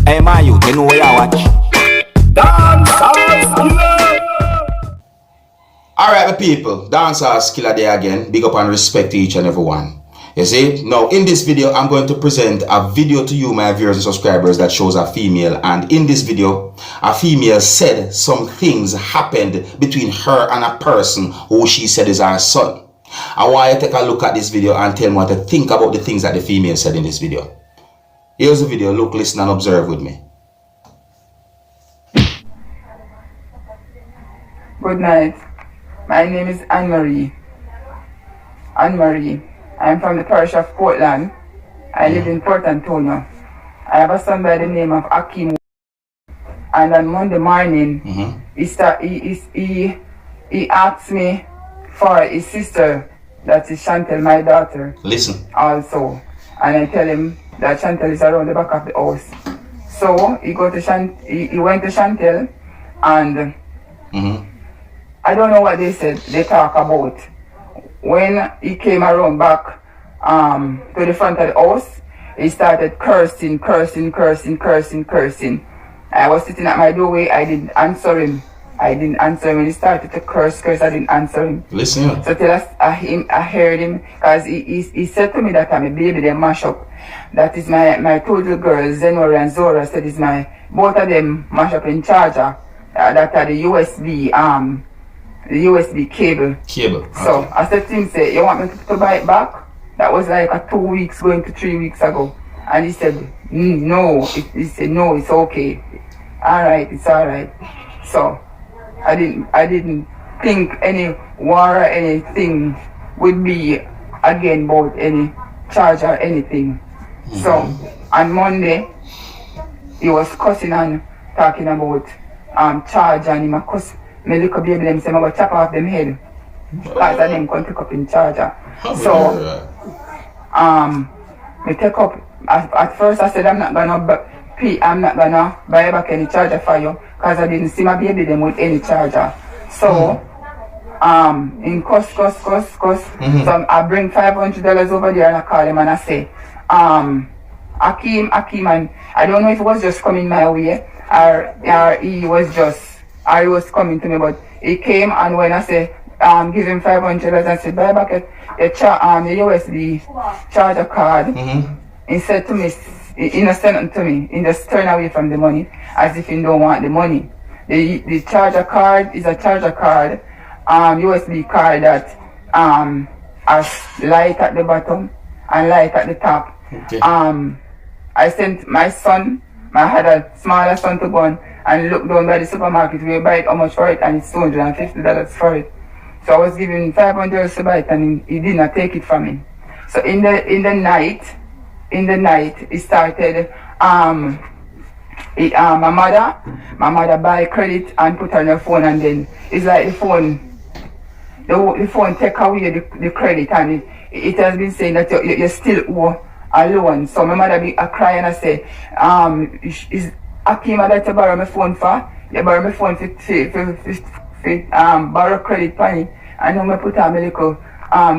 Hey, my youth, you know where you watch? Dancehall skilla. Alright, my people, Dancehall skilla there again. Big up and respect to each and every one. You see, now in this video, I'm going to present a video to you, my viewers and subscribers, that shows a female. And in this video, a female said some things happened between her and a person who she said is her son. I want you to take a look at this video and tell me what to think about the things that the female said in this video. Here's the video. Look, listen, and observe with me. Good night. My name is Anne-Marie. Anne-Marie. I'm from the parish of Portland. I live in Port Antonio. I have a son by the name of Akim. And on Monday morning, he asked me for his sister, that is Chantel, my daughter. Listen. Also. And I tell him that Chantel is around the back of the house. So he went to Chantel and I don't know what they said, they talk about. When he came around back to the front of the house, he started cursing. I was sitting at my doorway, I didn't answer him. When he started to curse, I didn't answer him. Listen. So till I heard him, because he said to me that I'm a baby, they mash up. That is my two little girls, Zenora and Zora, said is both of them mash up in charger. That are the USB cable. Okay. So I said to him, say, you want me to buy it back? That was like 2 weeks going to 3 weeks ago. And he said, no. He said, no, it's okay. Alright, it's alright. So I didn't think any war or anything would be again about any charge or anything. So on Monday, he was cussing and talking about charge, and he cuss me little baby them say I'm gonna chop off them head. Because of them can take up in charger. So me take up at first I said I'm not gonna buy back any charger for you because I didn't see my baby them with any charger. So in cuss. So I bring $500 over there and I call him and I say, Akim, and I don't know if it was just coming my way or he was coming to me, but he came, and when I say give him $500, I said buy back the USB charger card. He said to me, he not sent it to me, he just turned away from the money as if he don't want the money. The charger card is a charger card, USB card that has light at the bottom and light at the top. Okay. I sent my son, I had a smaller son, to go and look down by the supermarket. We buy it how much for it, and it's $250 for it. So I was giving $500 to buy it, and he did not take it from me. So in the night, it started. My mother buy credit and put on her phone, and then it's like the phone take away the credit, and it has been saying that you still owe a loan. So my mother be cry and I say, is Akim that to borrow my phone for? You borrow my phone for borrow credit money, and then I put on my little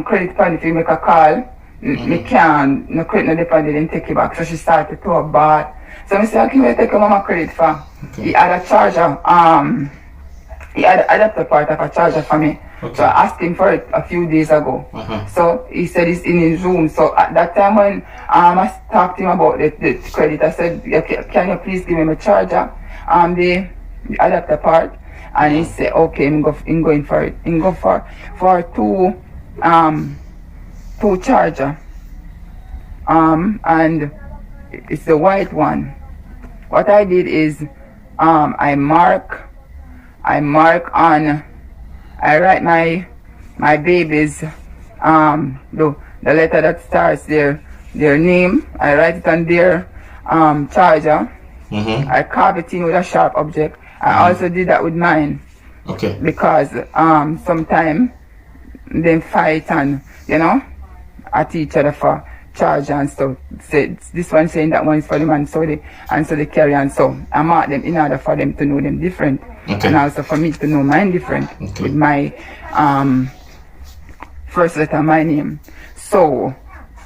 credit money if you make a call. Me can't, no credit, no deposit, and take it back. So she started to a bad. So I said, Akim, I take your mama credit for. Okay. He had a charger, he had an adapter part of a charger for me. Okay. So I asked him for it a few days ago. So he said it's in his room. So at that time when I talked to him about the credit, I said, can you please give me a charger, the adapter part? And he said, okay, I'm going for it. I'm going for two charger. And it's the white one. What I did is I write my babies the letter that starts their name. I write it on their charger. I carve it in with a sharp object. I also did that with mine. Okay. Because sometimes they fight and at each other for charge and stuff. Say this one saying that one is for them, and so they carry on. So I mark them in order for them to know them different. Okay. And also for me to know mine different. Okay. With my first letter, my name. So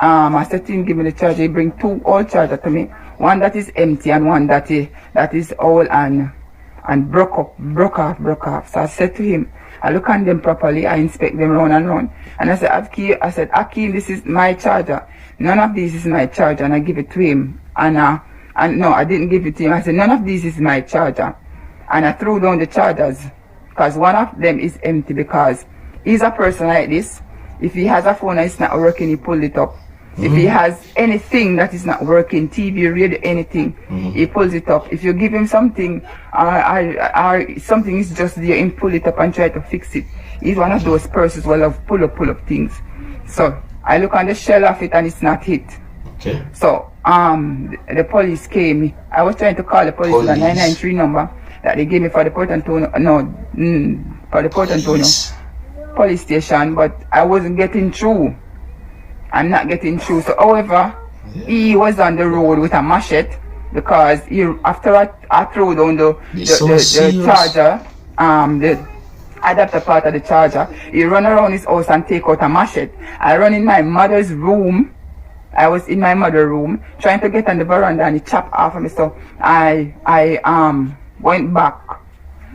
I said to him, give me the charger. He bring two old charger to me. one that is empty and one that is all and broke off. So I said to him, I look on them properly, I inspect them round and round. And I said, Akeem, this is my charger. None of these is my charger. And I give it to him. And no, I didn't give it to him. I said, none of these is my charger. And I threw down the chargers. Because one of them is empty, because he's a person like this. If he has a phone and it's not working, he pulled it up. If he has anything that is not working, TV, radio, anything, he pulls it up. If you give him something, something is just there, he pull it up and try to fix it. He's one of those persons who love pull up things. So I look on the shell of it and it's not hit. Okay. So the police came. I was trying to call the police. The 993 number that they gave me for the Port Antonio, for the Port Antonio police station, but I wasn't getting through. I'm not getting through. So however, he was on the road with a machete, because after I threw down the charger, the adapter part of the charger, he run around his house and take out a machete. I run in my mother's room. I was in my mother's room trying to get on the veranda, and he chopped off of me. So I went back.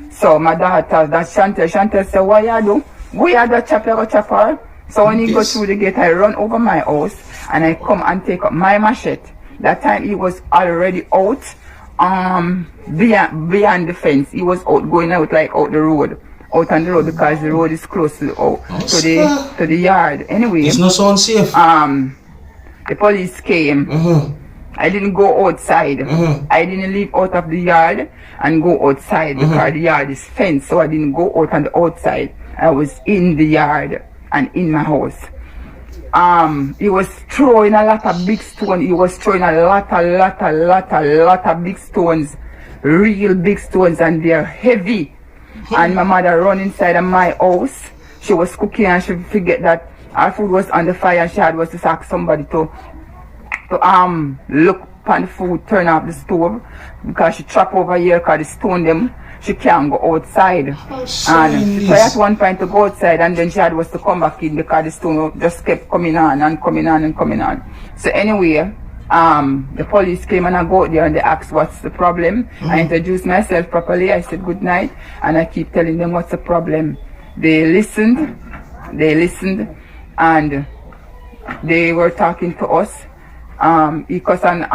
So my daughter tells that Chantel said, what you do? Go ahead, the chop her. So when he go through the gate, I run over my house and I come and take up my machete. That time he was already out beyond the fence. He was out, going out like out on the road, because the road is close to the yard. Anyway, it's not so unsafe. The police came. I didn't go outside. I didn't leave out of the yard and go outside, because the yard is fenced. So I didn't go out on the outside. I was in the yard and in my house. He was throwing a lot of big stones. He was throwing a lot of big stones, real big stones, and they're heavy. And my mother run inside of my house. She was cooking and she forget that our food was on the fire, and she had was to ask somebody to look upon the food, turn off the stove, because she trapped over here because the stone them. She can't go outside. And she tried at one point to go outside, and then she had was to come back in, because the stone just kept coming on. So anyway, the police came and I go out there and they asked what's the problem. I introduced myself properly. I said good night, and I keep telling them what's the problem. They listened, and they were talking to us. He cussed an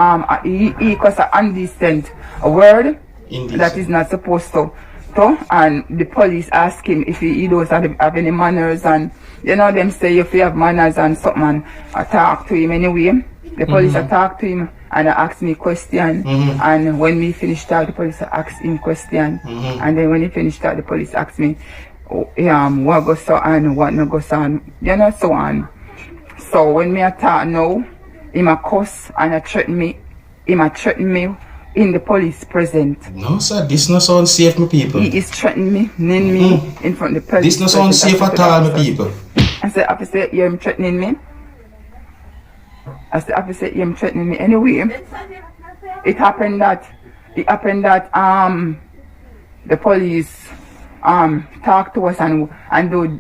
indecent word that is not supposed to. And the police asked him if he doesn't have any manners, and you know them say if you have manners and something, and I talk to him anyway. The police attacked him and asked me question, and when we finished talk, the police asked him question, and then when he finished talk, the police asked me what goes on and what no goes on, you know, so on. So when me attack now, he a cuss and a threaten me. He a threaten me in the police present. No, sir, this not sound safe, my people. He is threatening me, in front of the police. This not sound safe at all, my people. I said, officer, you're him threatening me. I said, officer, you're him threatening me. Anyway, it happened that the police talked to us and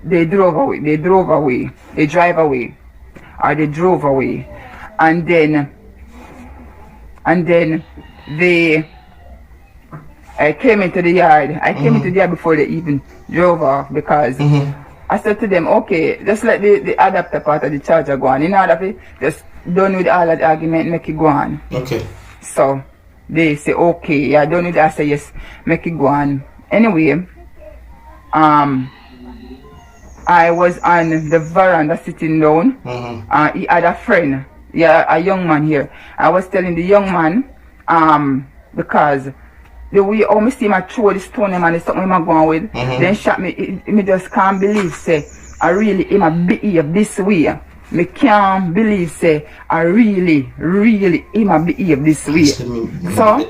they drove away. And then I came into the yard. I came into the yard before they even drove off, because I said to them, okay, just let the adapter part of the charger go on. In order to just done with all that argument, make it go on. Okay. So they say, okay, yeah, done with that. I say, yes, make it go on. Anyway, I was on the veranda sitting down. He had a friend, a young man here. I was telling the young man, because the way how me see my throw the stone him and the something I'm going with, then shot me. Me just can't believe say I really him a behave this way. Me can't believe say I really him a behave this way. So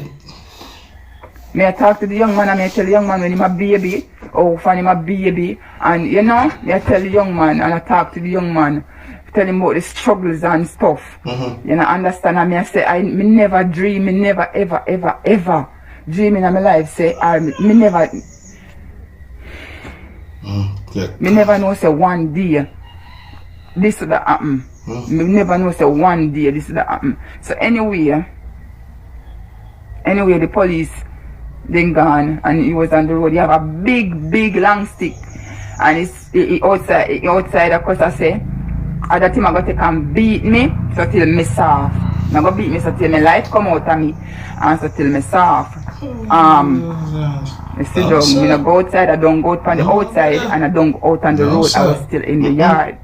me I talk to the young man and me I tell the young man when him a baby, for him a baby, and you know, me I tell the young man and I talk to the young man, tell him about the struggles and stuff. You know, understand? And me I say me never dream, me never ever dream in my life say me never me never know say one day this would happen. Me never know say one day this would happen. So anyway, Anyway, the police then gone and he was on the road. He have a big long stick and he outside of course I say at that time I got to come beat me so till me soft. I go beat me so till my life come out of me and so till me soft. I sit down, when I go outside, I don't go out on the outside and I don't go out on the road. I was still in the yard.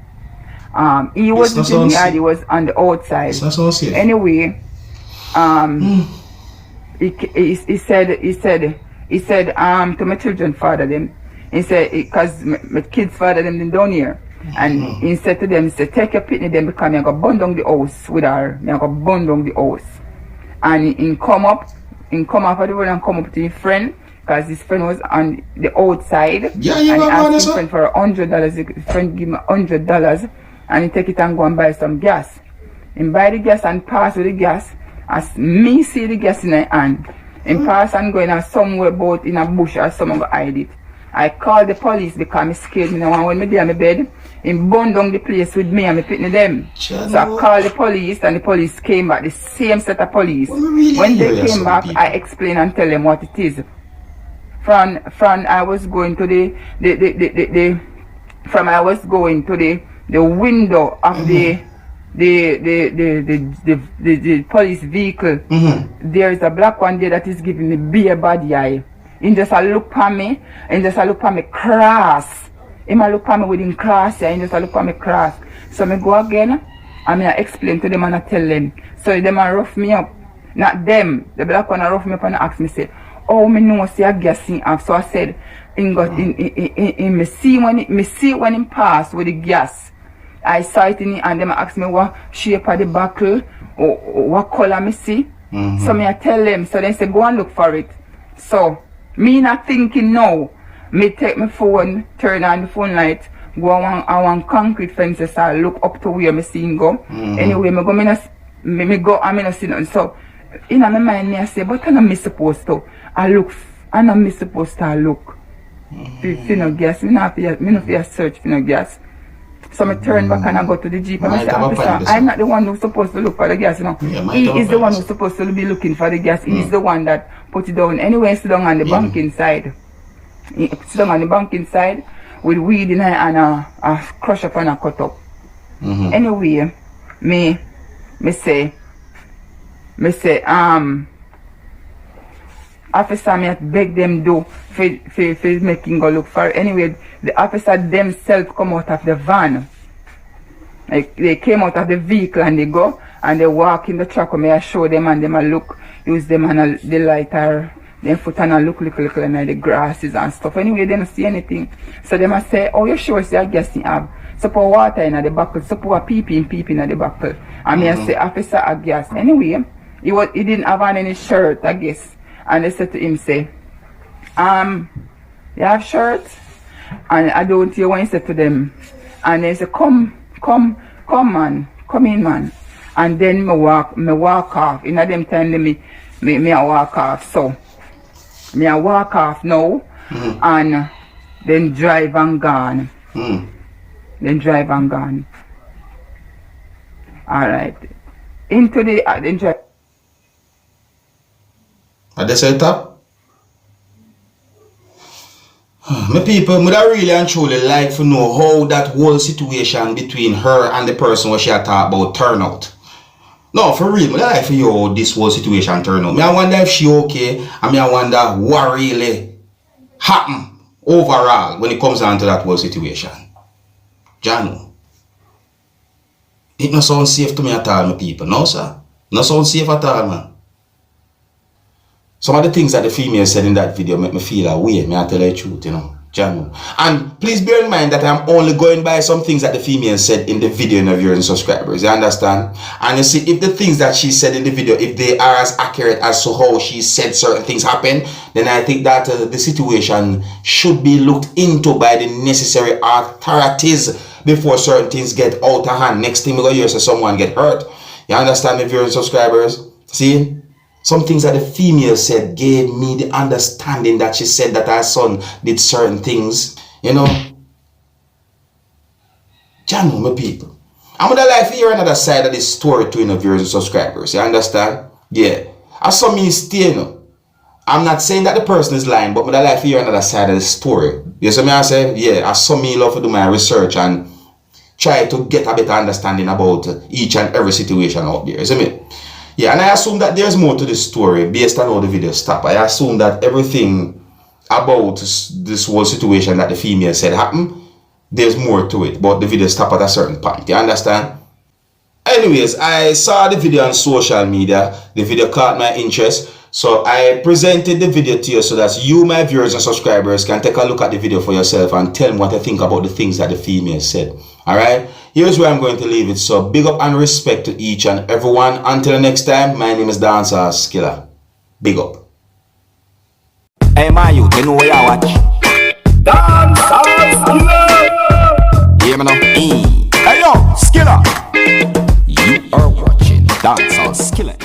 He wasn't in the yard, he was on the outside. Anyway, he said to my children father them, he said because my kids father them down here, and he said to them, he said take your pitney them because I go burn down the house with her, I go burn down the house. And he come up of the road and come up to his friend because his friend was on the outside, and he asked his friend for $100. His friend give me $100 and he take it and go and buy some gas. He buy the gas and pass with the gas. As me see the gas in my hand, and pass and go in somewhere about in a bush or someone go hide it. I called the police because I'm scared. Me now when me dey on my bed, he burned down the place with me and me pitney them. So I called the police and the police came back, the same set of police. When they came back, I explained and tell them what it is. From I was going to the window of the police vehicle. There is a black one there that is giving me beer body eye. He just a look at me, and just a look at me cross. He might look at me with him cross, and just a look at me cross. So I go again, and I explain to them and I tell them. So them a rough me up. Not them, the black one a rough me up and ask me say, oh, me know see a gas in up. So I said, me see when him pass with the gas. I saw it in it and them ask me what shape of the buckle or what color me see. So me I tell them, so they say go and look for it. So me not thinking now, me take my phone, turn on the phone light, go on concrete fences and look up to where me see him go. Anyway, me go and me not see nothing. So in my mind me I say, but I'm not supposed to. I not me supposed to look. For no gas, me not feel search for no gas. So I turn back and I go to the jeep and I say, officer, I'm not the one who's supposed to look for the gas, you know. He is the one who's supposed to be looking for the gas. He is the one that put it down. Anyway, sit down on the bank inside. He sit down on the bank inside with weed in it and a crush up and a cut up. Anyway, me say, officer me beg them do for making go look for. Anyway, the officer themselves come out of the van. Like they came out of the vehicle and they go and they walk in the truck and I show them and them a look, use them and the lighter, then foot and a look and the grasses and stuff. Anyway, they don't see anything. So them a say, oh you sure see I guess you have. So pour water in the buckle, so pour peeping in the buckle. And me I say, officer I guess. Anyway, he didn't have on any shirt, I guess. And they said to him, say, you have shirts? And I don't hear what he said to them. And they said, come man, come in man. And then me walk off. In them time me I walk off. So me I walk off now and then drive and gone. Then drive and gone. Alright. Into the then drive. At the setup? My people, would I really and truly like to know how that whole situation between her and the person what she had talked about turn out. No, for real, I like for you how this whole situation turn out. I wonder if she okay, and I wonder what really happened overall when it comes down to that whole situation. Jano, it not sound safe to me at all, my people. No, sir. Not sound safe at all, man. Some of the things that the female said in that video make me feel away, I tell you the truth, you know. Jano. And please bear in mind that I'm only going by some things that the female said in the video in the viewers and subscribers. You understand? And you see, if the things that she said in the video, if they are as accurate as to how she said certain things happen, then I think that the situation should be looked into by the necessary authorities before certain things get out of hand. Next thing we go hear is someone get hurt. You understand, the viewers and subscribers? See? Some things that the female said gave me the understanding that she said that her son did certain things, you know. Jano, my people. I'm gonna like to hear another side of this story to viewers and subscribers. You understand? Yeah. I saw me stay, I'm not saying that the person is lying, but I like to hear another side of the story. You see me I say? Yeah, I saw me love to do my research and try to get a better understanding about each and every situation out there. You see me? Yeah, and I assume that there's more to this story based on how the video stopped. I assume that everything about this whole situation that the female said happened, there's more to it, but the video stopped at a certain point. You understand? Anyways, I saw the video on social media. The video caught my interest. So I presented the video to you so that you, my viewers and subscribers, can take a look at the video for yourself and tell me what you think about the things that the female said. Alright? Here's where I'm going to leave it. So big up and respect to each and everyone. Until the next time, my name is Dancehall Skilla. Big up. Hey, my youth, you know what you watch? Dancehall Skilla. Hear me now? Hey, yo, Skilla. You are watching Dancehall Skilla.